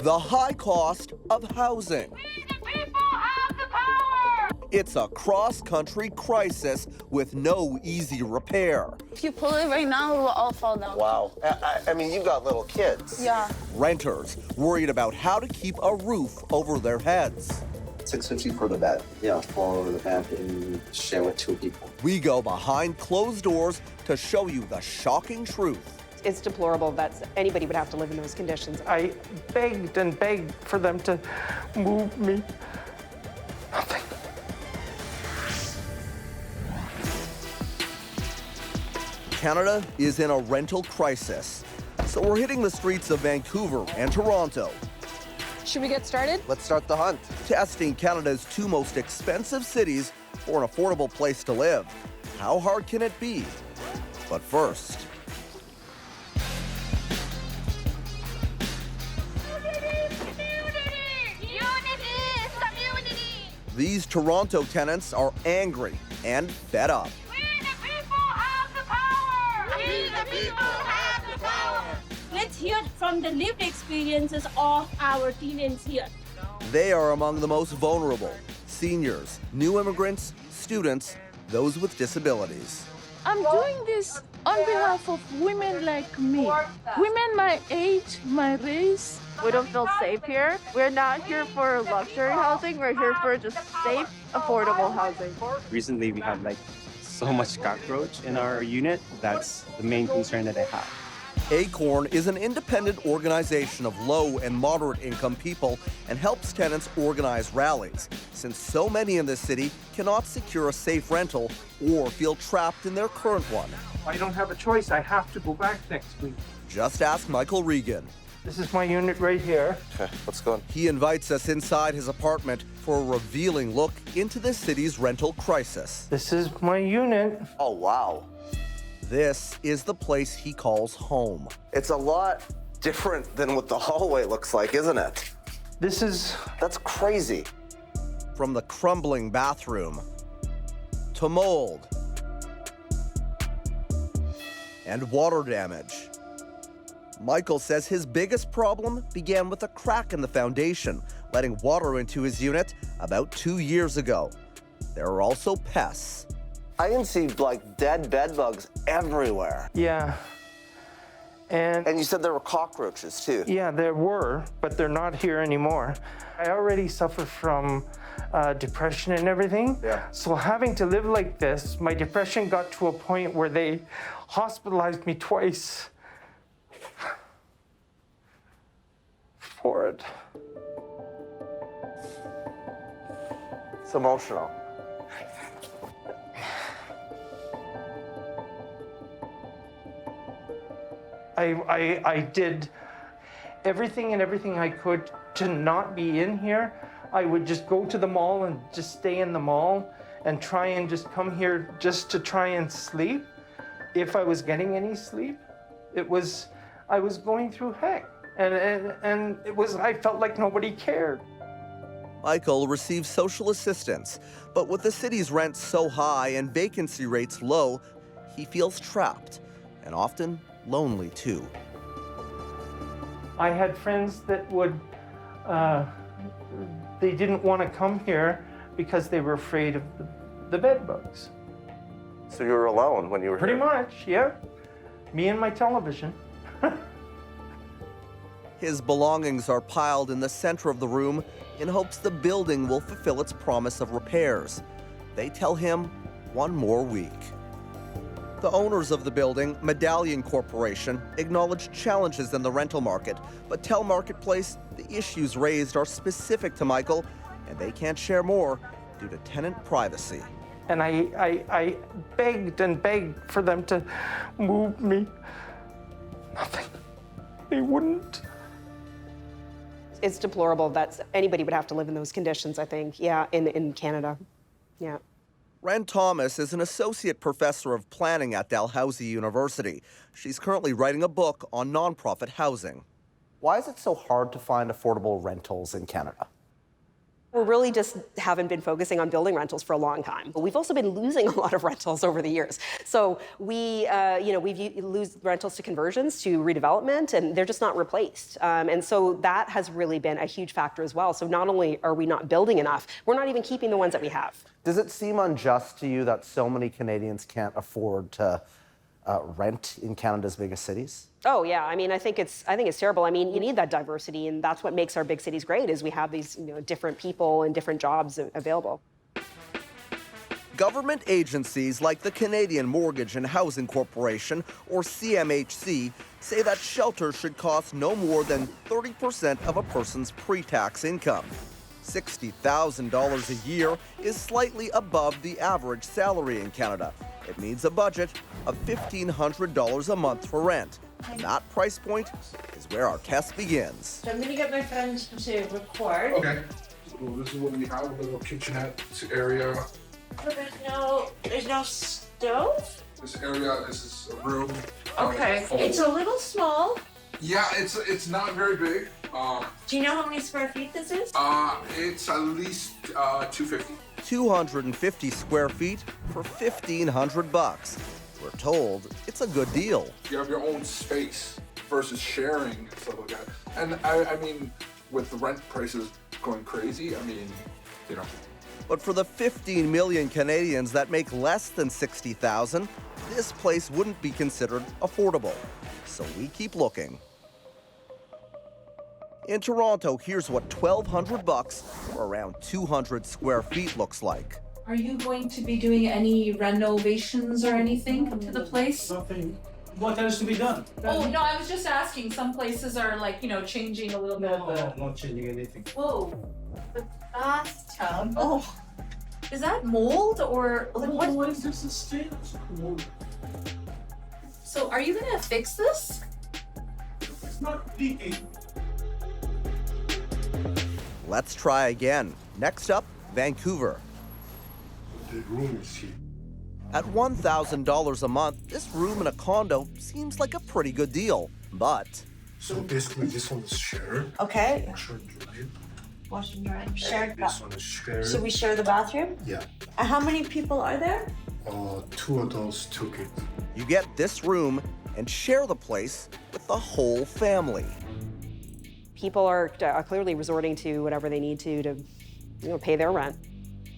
The high cost of housing. We the people have the power! It's a cross-country crisis with no easy repair. If you pull it right now, it will all fall down. Wow. I mean, you've got little kids. Yeah. Renters worried about how to keep a roof over their heads. $650 for the bed. Yeah, for the bed and share with 2 people. We go behind closed doors to show you the shocking truth. It's deplorable that anybody would have to live in those conditions. I begged and begged for them to move me. Nothing. Canada is in a rental crisis, so we're hitting the streets of Vancouver and Toronto, Should we get started? Let's start the hunt. testing Canada's 2 most expensive cities for an affordable place to live. How hard can it be? But first, these Toronto tenants are angry and fed up. We the people have the power! We the people have the power! Let's hear from the lived experiences of our tenants here. They are among the most vulnerable: seniors, new immigrants, students, those with disabilities. I'm doing this on behalf of women like me. Women my age, my race. We don't feel safe here. We're not here for luxury housing. We're here for just safe, affordable housing. Recently, we have so much cockroach in our unit. That's the main concern that I have. Acorn is an independent organization of low and moderate income people and helps tenants organize rallies, since so many in this city cannot secure a safe rental or feel trapped in their current one. I don't have a choice. I have to go back next week. Just ask Michael Regan. This is my unit right here. Okay, let's go. He invites us inside his apartment for a revealing look into the city's rental crisis. This is my unit. Oh, wow. This is the place he calls home. It's a lot different than what the hallway looks like, isn't it? That's crazy. From the crumbling bathroom to mold and water damage. Michael says his biggest problem began with a crack in the foundation, letting water into his unit about 2 years ago. There are also pests. I can see dead bed bugs everywhere. Yeah. And you said there were cockroaches too. Yeah, there were, but they're not here anymore. I already suffer from depression and everything. Yeah. So having to live like this, my depression got to a point where they hospitalized me twice for it. It's emotional. I did everything I could to not be in here. I would just go to the mall and just stay in the mall and try and just come here just to try and sleep. If I was getting any sleep, I was going through heck. And I felt like nobody cared. Michael receives social assistance, but with the city's rent so high and vacancy rates low, he feels trapped and often lonely too. I had friends that they didn't want to come here because they were afraid of the bed bugs. So you were alone when you were Pretty here? much, yeah. Me and my television. His belongings are piled in the center of the room in hopes the building will fulfill its promise of repairs. They tell him 1 more week. The owners of the building, Medallion Corporation, acknowledge challenges in the rental market, but tell Marketplace the issues raised are specific to Michael and they can't share more due to tenant privacy. And I begged and begged for them to move me. Nothing. They wouldn't. It's deplorable that anybody would have to live in those conditions, I think, yeah, in Canada. Yeah. Ren Thomas is an associate professor of planning at Dalhousie University. She's currently writing a book on nonprofit housing. Why is it so hard to find affordable rentals in Canada? We really just haven't been focusing on building rentals for a long time. But we've also been losing a lot of rentals over the years. So we've lose rentals to conversions, to redevelopment, and they're just not replaced. And so that has really been a huge factor as well. So not only are we not building enough, we're not even keeping the ones that we have. Does it seem unjust to you that so many Canadians can't afford to rent in Canada's biggest cities? Oh yeah, I mean, I think it's terrible. I mean, you need that diversity, and that's what makes our big cities great. Is we have these different people and different jobs available. Government agencies like the Canadian Mortgage and Housing Corporation, or CMHC, say that shelter should cost no more than 30% of a person's pre-tax income. $60,000 a year is slightly above the average salary in Canada. It means a budget of $1,500 a month for rent. And that price point is where our test begins. So I'm gonna get my friends to record. Okay. So this is what we have, a little kitchenette area. So there's no stove? This area, this is a room. Okay. It's a little small. Yeah, it's not very big. Do you know how many square feet this is? It's at least 250. 250 square feet for $1,500. We're told it's a good deal. You have your own space versus sharing and stuff like that. And I mean, with the rent prices going crazy, I mean, But for the 15 million Canadians that make less than $60,000, this place wouldn't be considered affordable. So we keep looking. In Toronto, here's what $1,200 for around 200 square feet looks like. Are you going to be doing any renovations or anything to the place? Nothing. What has to be done? Oh, no, I was just asking. Some places are changing a little bit of the... No, not changing anything. Whoa, the bathtub. Oh, is that mold or What is this? A stain? So are you gonna fix this? It's not leaking. Let's try again. Next up, Vancouver. The room is here. At $1,000 a month, this room in a condo seems like a pretty good deal. But So basically this one is shared. Okay. Washer and dryer. Wash and dry. Shared This one is shared. So we share the bathroom? Yeah. And how many people are there? 2 adults, 2 kids. you get this room and share the place with the whole family. People are clearly resorting to whatever they need to pay their rent.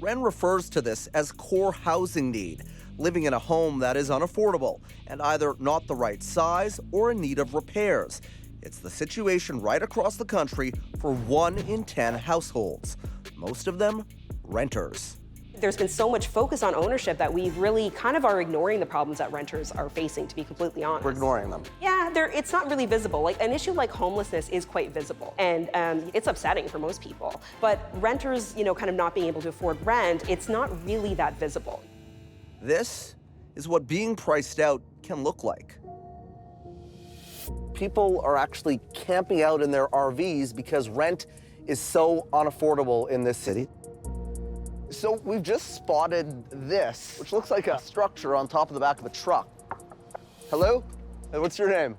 Ren refers to this as core housing need, living in a home that is unaffordable and either not the right size or in need of repairs. It's the situation right across the country for 1 in 10 households, most of them renters. There's been so much focus on ownership that we really kind of are ignoring the problems that renters are facing, to be completely honest. We're ignoring them. Yeah, it's not really visible. Like, an issue like homelessness is quite visible, and it's upsetting for most people. But renters, kind of not being able to afford rent, it's not really that visible. This is what being priced out can look like. People are actually camping out in their RVs because rent is so unaffordable in this city. So we've just spotted this, which looks like a structure on top of the back of a truck. Hello? And what's your name?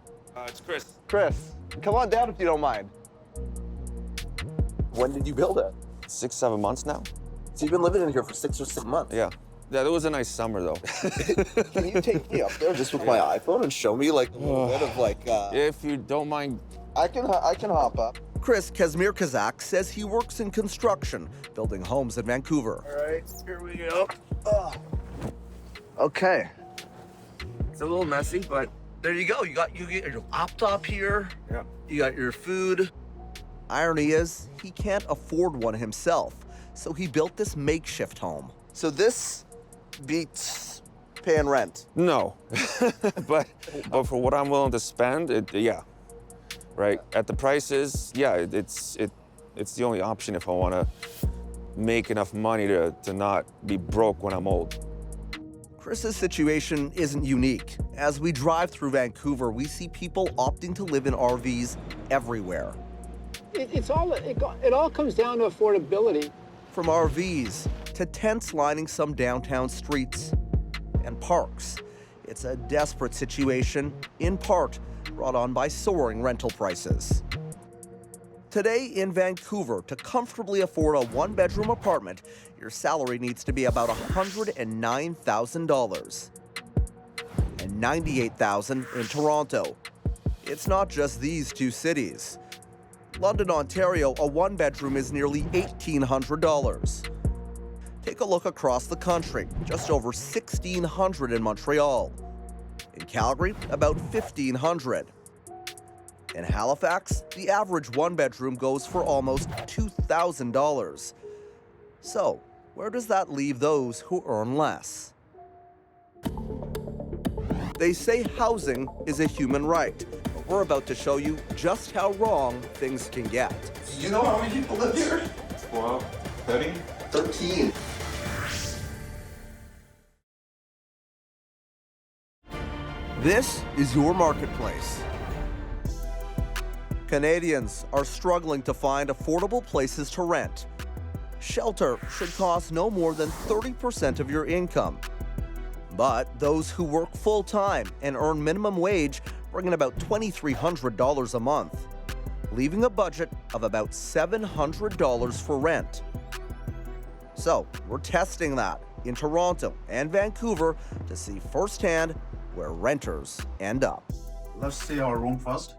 It's Chris. Chris. Come on down if you don't mind. When did you build it? 6-7 months now. So you've been living in here for 6 or 7 months? Yeah. It was a nice summer though. Can you take me up there just with my iPhone and show me like a little bit of If you don't mind. I can hop up. Chris Casimir Kazak says he works in construction, building homes in Vancouver. All right, here we go. Okay. It's a little messy, but there you go. You get your laptop here. Yeah. You got your food. Irony is, he can't afford one himself, so he built this makeshift home. So this beats paying rent. No, but for what I'm willing to spend, yeah, right. At the prices, yeah, it's the only option if I want to make enough money to not be broke when I'm old. Chris's situation isn't unique. As we drive through Vancouver, we see people opting to live in RVs everywhere. It all comes down to affordability. From RVs to tents lining some downtown streets and parks. It's a desperate situation, in part brought on by soaring rental prices. Today in Vancouver, to comfortably afford a one-bedroom apartment, your salary needs to be about $109,000 and $98,000 in Toronto. It's not just these two cities. London, Ontario, a one-bedroom is nearly $1,800. Take a look across the country, just over $1,600 in Montreal. In Calgary, about $1,500. In Halifax, the average one-bedroom goes for almost $2,000. So, where does that leave those who earn less? They say housing is a human right, but we're about to show you just how wrong things can get. You know how many people live here? 12, 30? 13. This is your marketplace. Canadians are struggling to find affordable places to rent. Shelter should cost no more than 30% of your income. But those who work full-time and earn minimum wage bring in about $2,300 a month, leaving a budget of about $700 for rent. So we're testing that in Toronto and Vancouver to see firsthand where renters end up. Let's see our room first.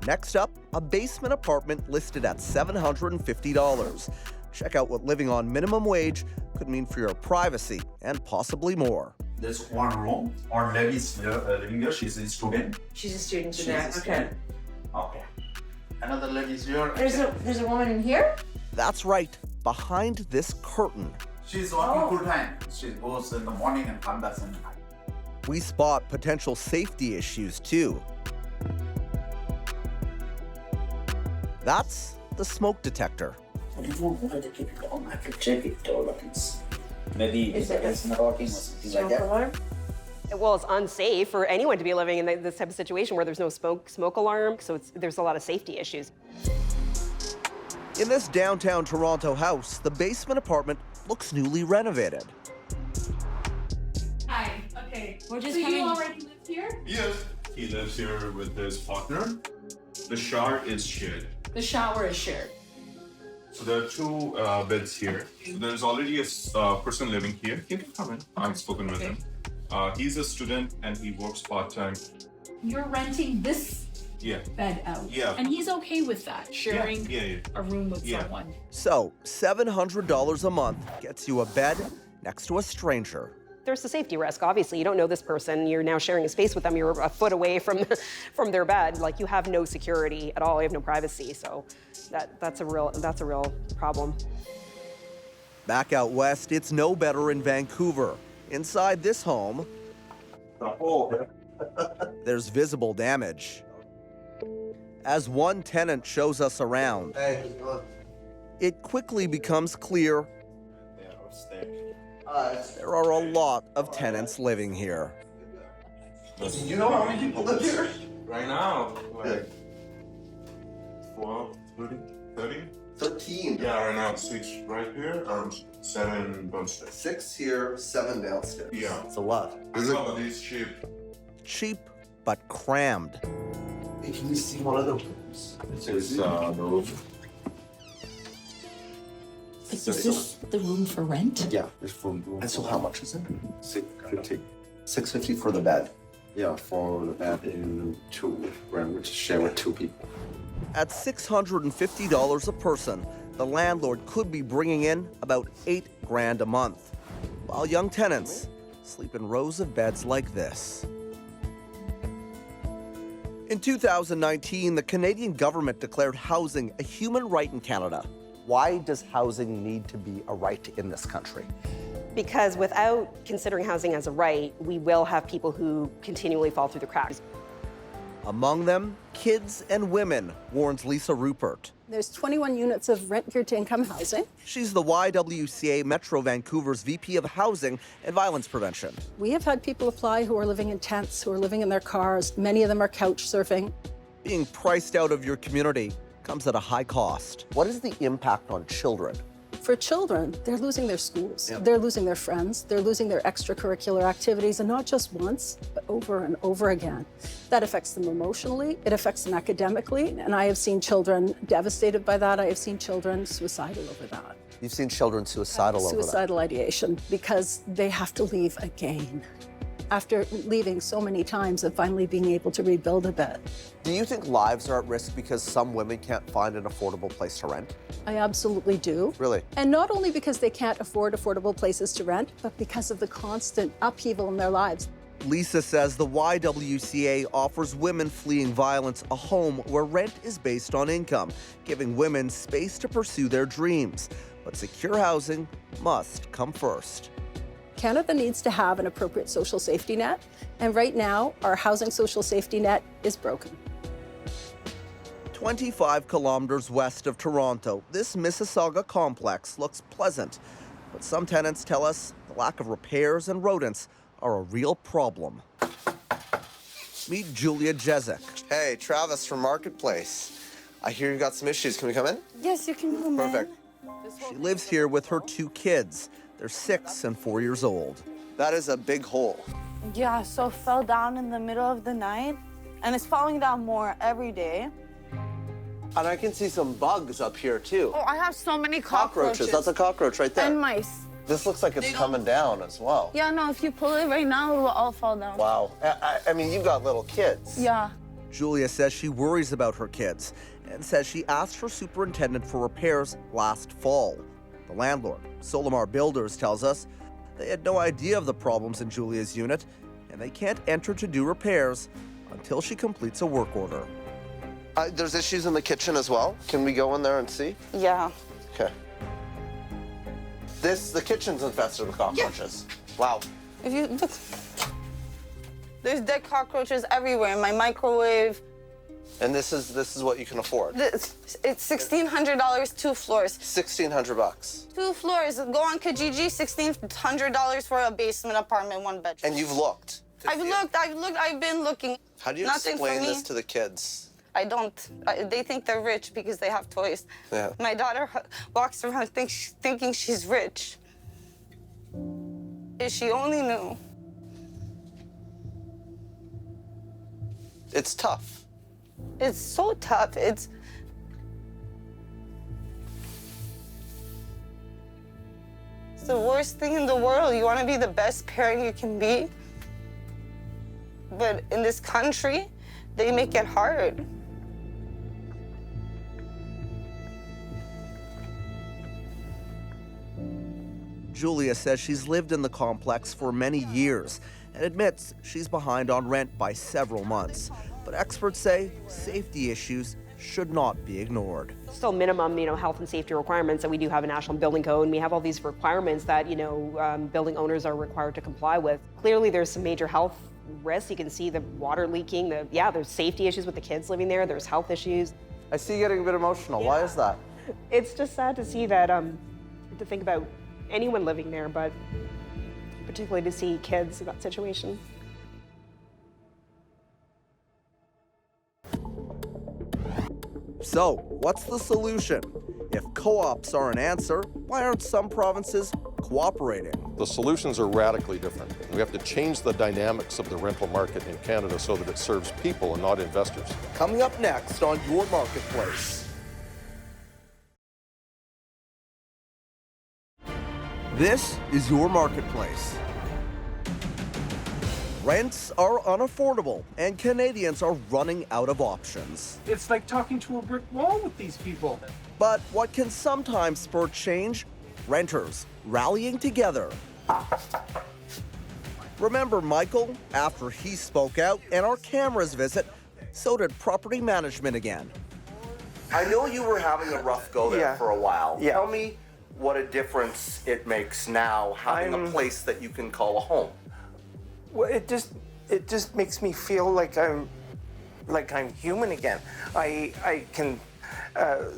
Next up, a basement apartment listed at $750. Check out what living on minimum wage could mean for your privacy and possibly more. There's one room. Our lady's here, living here. She's a student. She's a student She's today. a student. Okay. Another lady's here. There's a woman in here? That's right, behind this curtain. She's working full time. She goes in the morning and comes back in the night. We spot potential safety issues too. That's the smoke detector. I could check if the door opens. Maybe Is it's it not working or something like that. alarm? Well, it's unsafe for anyone to be living in this type of situation where there's no smoke alarm, so there's a lot of safety issues. In this downtown Toronto house, the basement apartment looks newly renovated. Hi. Okay. We're just So coming. you already live here? Yes, he lives here with his partner. The shower is shared. The shower is shared. So there are two beds here. So there's already a person living here. He can come in. I've spoken with him. He's a student and he works part-time. You're renting this Yeah. bed out. Yeah. And he's okay with that, sharing Yeah. a room with Yeah. someone. So, $700 a month gets you a bed next to a stranger. There's a safety risk. Obviously, you don't know this person. You're now sharing a space with them. You're a foot away from their bed. Like, you have no security at all. You have no privacy. So that's a real problem. Back out west, it's no better in Vancouver. Inside this home, there's visible damage. As one tenant shows us around, it quickly becomes clear there are a lot of tenants living here. You know how many people live here? Right now, like 12, 30? 13. Yeah, right now 6 right here and 7 downstairs. 6 here, 7 downstairs. Yeah. It's a lot. But it's cheap. Cheap, but crammed. Hey, can you see one of the rooms? This is the room. Is this the room for rent? Yeah, there's 4 rooms. And so how much is it? $650. $650 for the bed. Yeah, for the bed in 2 rooms, which is share with 2 people. At $650 a person, the landlord could be bringing in about $8,000 a month, while young tenants sleep in rows of beds like this. In 2019, the Canadian government declared housing a human right in Canada. Why does housing need to be a right in this country? Because without considering housing as a right, we will have people who continually fall through the cracks. Among them, kids and women, warns Lisa Rupert. There's 21 units of rent-geared-to-income housing. She's the YWCA Metro Vancouver's VP of Housing and Violence Prevention. We have had people apply who are living in tents, who are living in their cars. Many of them are couch surfing. Being priced out of your community comes at a high cost. What is the impact on children For children, they're losing their schools, they're losing their friends, they're losing their extracurricular activities, and not just once, but over and over again. That affects them emotionally, it affects them academically, and I have seen children devastated by that. I have seen children suicidal over that. You've seen children suicidal over that? Suicidal ideation, because they have to leave again. After leaving so many times and finally being able to rebuild a bit. Do you think lives are at risk because some women can't find an affordable place to rent? I absolutely do. Really? And not only because they can't afford affordable places to rent, but because of the constant upheaval in their lives. Lisa says the YWCA offers women fleeing violence a home where rent is based on income, giving women space to pursue their dreams. But secure housing must come first. Canada needs to have an appropriate social safety net, and right now, our housing social safety net is broken. 25 kilometers west of Toronto, this Mississauga complex looks pleasant, but some tenants tell us the lack of repairs and rodents are a real problem. Meet Julia Jezik. Hey, Travis from Marketplace. I hear you got some issues. Can we come in? Yes, you can come in. Perfect. She lives here with her 2 kids. They're 6 and 4 years old. That is a big hole. Yeah, so it fell down in the middle of the night, and it's falling down more every day. And I can see some bugs up here too. Oh, I have so many cockroaches. That's a cockroach right there. And mice. This looks like it's coming down as well. Yeah, no, if you pull it right now, it will all fall down. Wow. I mean, you've got little kids. Yeah. Julia says she worries about her kids and says she asked her superintendent for repairs last fall. The landlord, Solomar Builders, tells us they had no idea of the problems in Julia's unit, and they can't enter to do repairs until she completes a work order. There's issues in the kitchen as well. Can we go in there and see? Yeah. Okay. The kitchen's infested with cockroaches. Yeah. Wow. If you look, there's dead cockroaches everywhere in my microwave. And this is what you can afford. It's $1,600, 2 floors. $1,600. 2 floors. Go on Kijiji, $1,600 for a basement apartment, 1 bedroom. And you've looked. I've been looking. How do you explain this to the kids? I don't. They think they're rich because they have toys. Yeah. My daughter walks around thinking she's rich. If she only knew. It's tough. It's so tough. It's the worst thing in the world. You want to be the best parent you can be. But in this country, they make it hard. Julia says she's lived in the complex for many years and admits she's behind on rent by several months. But experts say safety issues should not be ignored. Still minimum, health and safety requirements, and we do have a national building code, and we have all these requirements that, building owners are required to comply with. Clearly, there's some major health risks. You can see the water leaking. There's safety issues with the kids living there. There's health issues. I see you getting a bit emotional. Yeah. Why is that? It's just sad to see that, to think about anyone living there, but particularly to see kids in that situation. So, what's the solution? If co-ops are an answer, why aren't some provinces cooperating? The solutions are radically different. We have to change the dynamics of the rental market in Canada so that it serves people and not investors. Coming up next on Your Marketplace. This is Your Marketplace. Rents are unaffordable, and Canadians are running out of options. It's like talking to a brick wall with these people. But what can sometimes spur change? Renters rallying together. Remember Michael? After he spoke out and our cameras visit, so did property management again. I know you were having a rough go there for a while. Yeah. Tell me what a difference it makes now having a place that you can call a home. Well, it just makes me feel like I'm human again. I can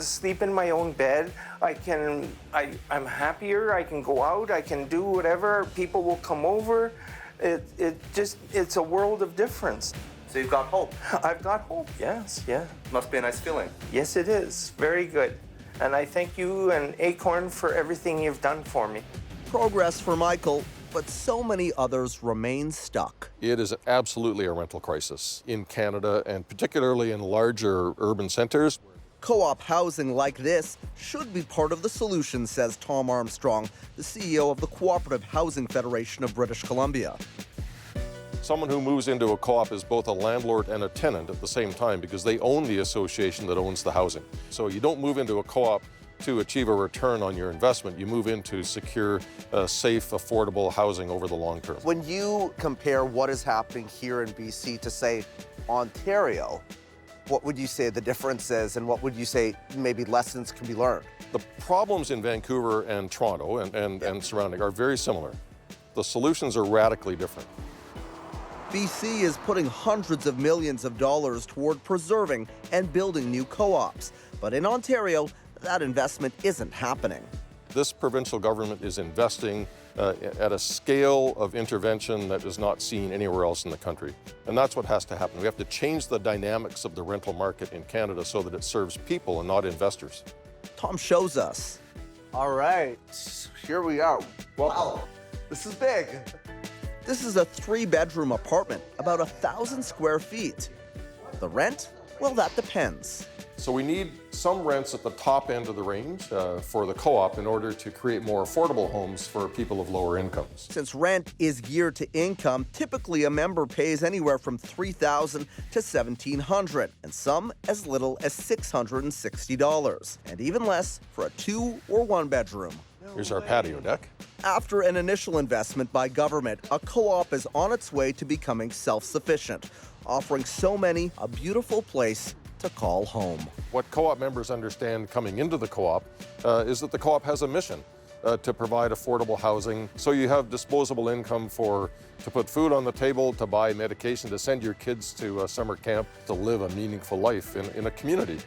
sleep in my own bed. I'm happier. I can go out. I can do whatever. People will come over. It's a world of difference. So you've got hope. I've got hope. Yes, yeah. Must be a nice feeling. Yes, it is. Very good. And I thank you and Acorn for everything you've done for me. Progress for Michael, but so many others remain stuck. It is absolutely a rental crisis in Canada, and particularly in larger urban centers. Co-op housing like this should be part of the solution, says Tom Armstrong, the CEO of the Cooperative Housing Federation of British Columbia. Someone who moves into a co-op is both a landlord and a tenant at the same time because they own the association that owns the housing. So you don't move into a co-op to achieve a return on your investment. You move in to secure safe, affordable housing over the long term. When you compare what is happening here in BC to, say, Ontario, what would you say the difference is, and what would you say maybe lessons can be learned? The problems in Vancouver and Toronto and surrounding are very similar. The solutions are radically different. BC is putting hundreds of millions of dollars toward preserving and building new co-ops. But in Ontario, that investment isn't happening. This provincial government is investing at a scale of intervention that is not seen anywhere else in the country. And that's what has to happen. We have to change the dynamics of the rental market in Canada so that it serves people and not investors. Tom shows us. All right, here we are. Wow, this is big. This is a 3-bedroom apartment, about 1,000 square feet. The rent? Well, that depends. So we need some rents at the top end of the range for the co-op in order to create more affordable homes for people of lower incomes. Since rent is geared to income, typically a member pays anywhere from $3,000 to $1,700, and some as little as $660, and even less for a 2- or 1-bedroom. Here's our patio deck. After an initial investment by government, a co-op is on its way to becoming self-sufficient, offering so many a beautiful place to call home. What co-op members understand coming into the co-op is that the co-op has a mission to provide affordable housing, so you have disposable income to put food on the table, to buy medication, to send your kids to summer camp, to live a meaningful life in a community.